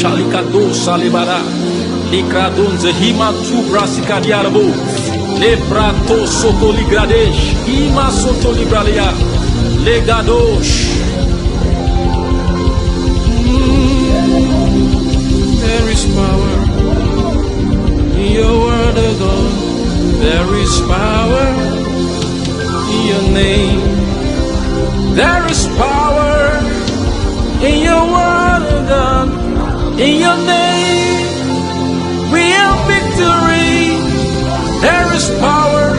Shalikado salibara, likradonze himatu brasikadiarabo, lebrato sotoligradesh, ima sotolibralia, legadosh. There is power in your word, O God. There is power in your name. There is power in your word, O God. In your name, we have victory. There is power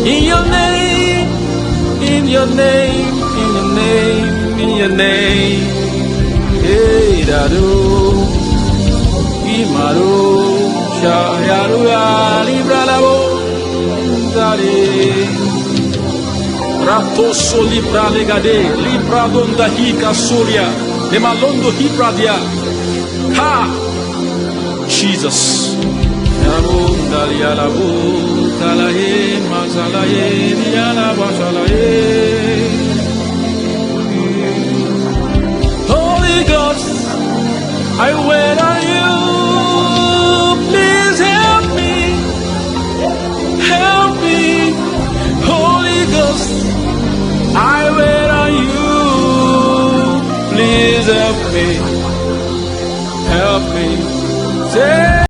in your name, in your name, in your name, in your name. Hey, Dadu, Imaru, Shayaru, Libralabo, Dade, Ratoso Libra Legade, Libra Donda Hika Soria, Emalondo Hibradia. Ha! Jesus. Holy Ghost, I wait on you. Please help me. Help me. Holy Ghost, I wait on you. Please help me. Help me. Say